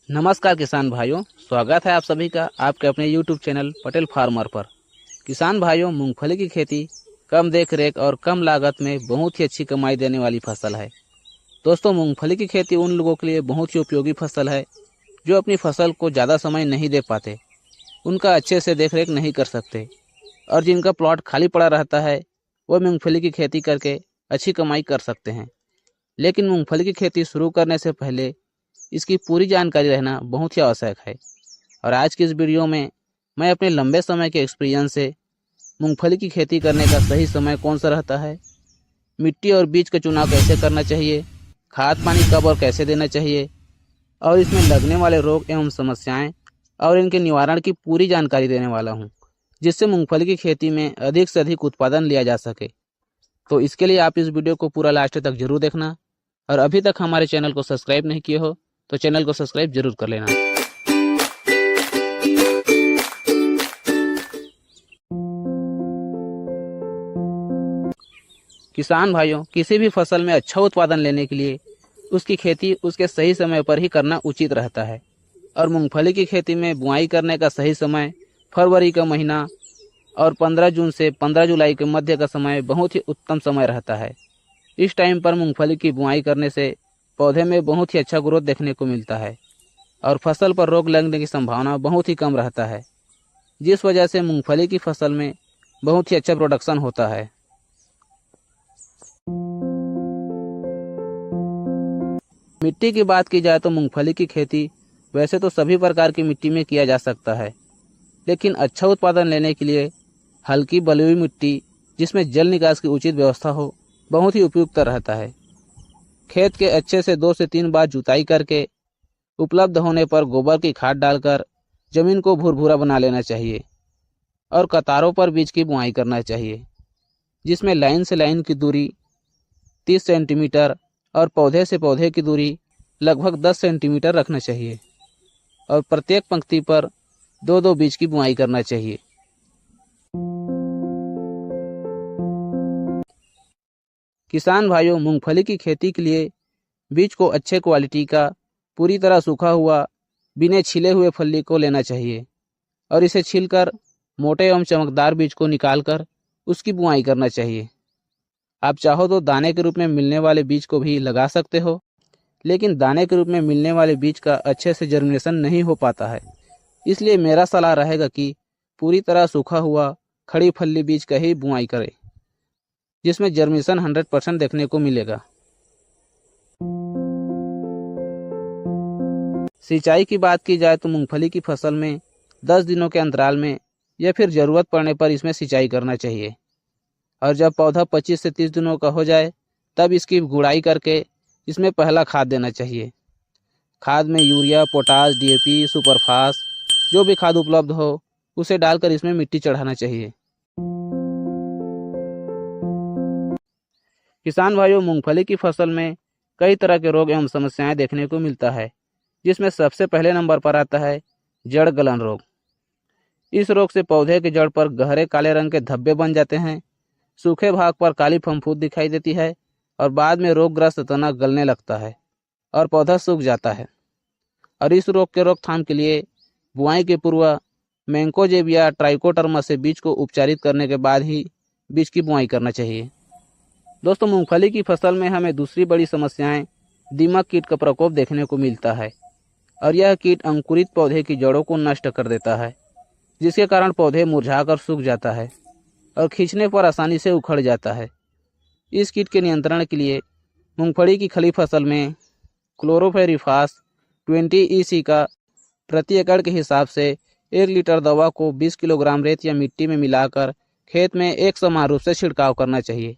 नमस्कार किसान भाइयों, स्वागत है आप सभी का आपके अपने YouTube चैनल पटेल फार्मर पर। किसान भाइयों, मूंगफली की खेती कम देख रेख और कम लागत में बहुत ही अच्छी कमाई देने वाली फसल है। दोस्तों, मूंगफली की खेती उन लोगों के लिए बहुत ही उपयोगी फसल है जो अपनी फसल को ज़्यादा समय नहीं दे पाते, उनका अच्छे से देख रेख नहीं कर सकते और जिनका प्लॉट खाली पड़ा रहता है वो मूंगफली की खेती करके अच्छी कमाई कर सकते हैं। लेकिन मूंगफली की खेती शुरू करने से पहले इसकी पूरी जानकारी रहना बहुत ही आवश्यक है। और आज की इस वीडियो में मैं अपने लंबे समय के एक्सपीरियंस से मूंगफली की खेती करने का सही समय कौन सा रहता है, मिट्टी और बीज का चुनाव कैसे करना चाहिए, खाद पानी कब और कैसे देना चाहिए और इसमें लगने वाले रोग एवं समस्याएं और इनके निवारण की पूरी जानकारी देने वाला हूं, जिससे मूंगफली की खेती में अधिक से अधिक उत्पादन लिया जा सके। तो इसके लिए आप इस वीडियो को पूरा लास्ट तक जरूर देखना और अभी तक हमारे चैनल को सब्सक्राइब नहीं किए हो तो चैनल को सब्सक्राइब जरूर कर लेना। किसान भाइयों, किसी भी फसल में अच्छा उत्पादन लेने के लिए उसकी खेती उसके सही समय पर ही करना उचित रहता है। और मूंगफली की खेती में बुआई करने का सही समय फरवरी का महीना और 15 जून से 15 जुलाई के मध्य का समय बहुत ही उत्तम समय रहता है। इस टाइम पर मूंगफली की बुआई करने से पौधे में बहुत ही अच्छा ग्रोथ देखने को मिलता है और फसल पर रोग लगने की संभावना बहुत ही कम रहता है, जिस वजह से मूंगफली की फसल में बहुत ही अच्छा प्रोडक्शन होता है। मिट्टी की बात की जाए तो मूंगफली की खेती वैसे तो सभी प्रकार की मिट्टी में किया जा सकता है, लेकिन अच्छा उत्पादन लेने के लिए हल्की बलुई मिट्टी जिसमें जल निकास की उचित व्यवस्था हो बहुत ही उपयुक्त रहता है। खेत के अच्छे से 2 से 3 बार जुताई करके उपलब्ध होने पर गोबर की खाद डालकर जमीन को भुरभुरा बना लेना चाहिए और कतारों पर बीज की बुआई करना चाहिए, जिसमें लाइन से लाइन की दूरी 30 सेंटीमीटर और पौधे से पौधे की दूरी लगभग 10 सेंटीमीटर रखना चाहिए और प्रत्येक पंक्ति पर 2-2 बीज की बुआई करना चाहिए। किसान भाइयों, मूंगफली की खेती के लिए बीज को अच्छे क्वालिटी का पूरी तरह सूखा हुआ बिना छिले हुए फली को लेना चाहिए और इसे छीलकर मोटे एवं चमकदार बीज को निकालकर उसकी बुआई करना चाहिए। आप चाहो तो दाने के रूप में मिलने वाले बीज को भी लगा सकते हो, लेकिन दाने के रूप में मिलने वाले बीज का अच्छे से जर्मिनेशन नहीं हो पाता है। इसलिए मेरा सलाह रहेगा कि पूरी तरह सूखा हुआ खड़ी फली बीज का ही बुआई करें, जिसमें जर्मिनेशन 100% देखने को मिलेगा। सिंचाई की बात की जाए तो मूंगफली की फसल में 10 दिनों के अंतराल में या फिर ज़रूरत पड़ने पर इसमें सिंचाई करना चाहिए और जब पौधा 25 से 30 दिनों का हो जाए तब इसकी गुड़ाई करके इसमें पहला खाद देना चाहिए। खाद में यूरिया, पोटास, डीएपी, सुपरफास जो भी खाद उपलब्ध हो उसे डालकर इसमें मिट्टी चढ़ाना चाहिए। किसान भाइयों, मूंगफली की फसल में कई तरह के रोग एवं समस्याएं देखने को मिलता है, जिसमें सबसे पहले नंबर पर आता है जड़ गलन रोग। इस रोग से पौधे के जड़ पर गहरे काले रंग के धब्बे बन जाते हैं, सूखे भाग पर काली फफूंद दिखाई देती है और बाद में रोगग्रस्त तना गलने लगता है और पौधा सूख जाता है। और इस रोग के रोकथाम के लिए बुआई के पूर्व मैंकोजेब या ट्राइकोडर्मा से बीज को उपचारित करने के बाद ही बीज की बुआई करना चाहिए। दोस्तों, मूंगफली की फसल में हमें दूसरी बड़ी समस्याएं दीमक कीट का प्रकोप देखने को मिलता है और यह कीट अंकुरित पौधे की जड़ों को नष्ट कर देता है, जिसके कारण पौधे मुरझाकर सूख जाता है और खींचने पर आसानी से उखड़ जाता है। इस कीट के नियंत्रण के लिए मूंगफली की खली फसल में क्लोरोफेरिफास 20 EC का प्रति एकड़ के हिसाब से 1 लीटर दवा को 20 किलोग्राम रेत या मिट्टी में मिलाकर खेत में एक समान रूप से छिड़काव करना चाहिए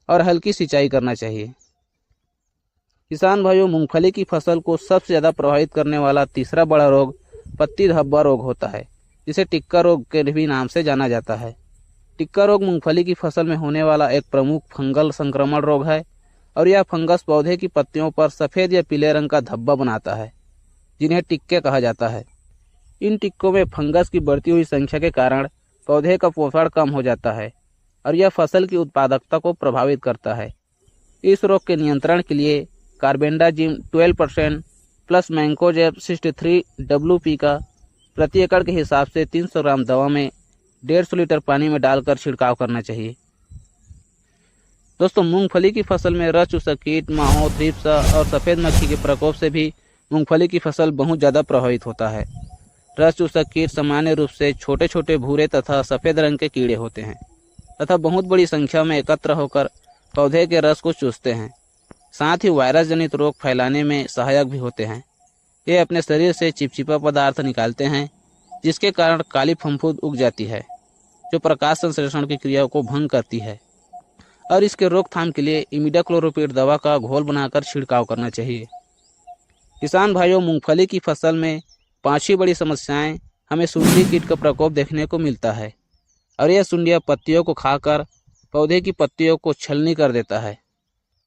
और हल्की सिंचाई करना चाहिए। किसान भाइयों, मूंगफली की फसल को सबसे ज़्यादा प्रभावित करने वाला तीसरा बड़ा रोग पत्ती धब्बा रोग होता है, जिसे टिक्का रोग के भी नाम से जाना जाता है। टिक्का रोग मूंगफली की फसल में होने वाला एक प्रमुख फंगल संक्रमण रोग है और यह फंगस पौधे की पत्तियों पर सफ़ेद या पीले रंग का धब्बा बनाता है, जिन्हें टिक्के कहा जाता है। इन टिक्कों में फंगस की बढ़ती हुई संख्या के कारण पौधे का पोषण कम हो जाता है और यह फसल की उत्पादकता को प्रभावित करता है। इस रोग के नियंत्रण के लिए कार्बेंडाजिम 12% प्लस मैंकोजेब 63 WP का प्रति एकड़ के हिसाब से 300 ग्राम दवा में 150 लीटर पानी में डालकर छिड़काव करना चाहिए। दोस्तों, मूंगफली की फसल में रस चूसक कीट, माहो, थ्रिप्स और सफ़ेद मक्खी के प्रकोप से भी मूंगफली की फसल बहुत ज़्यादा प्रभावित होता है। रस चूसक कीट सामान्य रूप से छोटे छोटे भूरे तथा सफ़ेद रंग के कीड़े होते हैं तथा बहुत बड़ी संख्या में एकत्र होकर पौधे के रस को चूसते हैं। साथ ही वायरस जनित रोग फैलाने में सहायक भी होते हैं। ये अपने शरीर से चिपचिपा पदार्थ निकालते हैं, जिसके कारण काली फफूंद उग जाती है, जो प्रकाश संश्लेषण की क्रिया को भंग करती है। और इसके रोकथाम के लिए इमिडाक्लोप्रिड दवा का घोल बनाकर छिड़काव करना चाहिए। किसान भाइयों, मूंगफली की फसल में 5 बड़ी समस्याएं हमें सुंडी कीट का प्रकोप देखने को मिलता है और यह सुंडिया पत्तियों को खाकर पौधे की पत्तियों को छलनी कर देता है।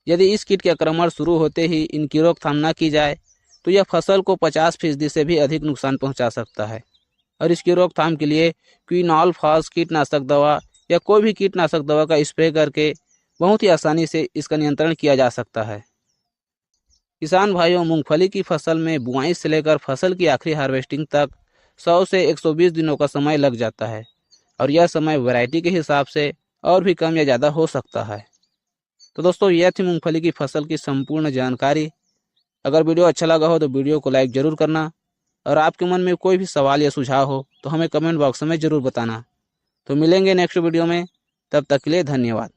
यदि इस कीट के आक्रमण शुरू होते ही इनकी रोकथाम न की जाए तो यह फसल को 50% से भी अधिक नुकसान पहुंचा सकता है। और इसकी रोकथाम के लिए क्विनॉल फॉस कीटनाशक दवा या कोई भी कीटनाशक दवा का स्प्रे करके बहुत ही आसानी से इसका नियंत्रण किया जा सकता है। किसान भाइयों, मूंगफली की फसल में बुआई से लेकर फसल की आखिरी हार्वेस्टिंग तक 100 से 120 दिनों का समय लग जाता है और यह समय वैरायटी के हिसाब से और भी कम या ज़्यादा हो सकता है। तो दोस्तों, यह थी मूंगफली की फसल की संपूर्ण जानकारी। अगर वीडियो अच्छा लगा हो तो वीडियो को लाइक ज़रूर करना और आपके मन में कोई भी सवाल या सुझाव हो तो हमें कमेंट बॉक्स में ज़रूर बताना। तो मिलेंगे नेक्स्ट वीडियो में, तब तक के लिए धन्यवाद।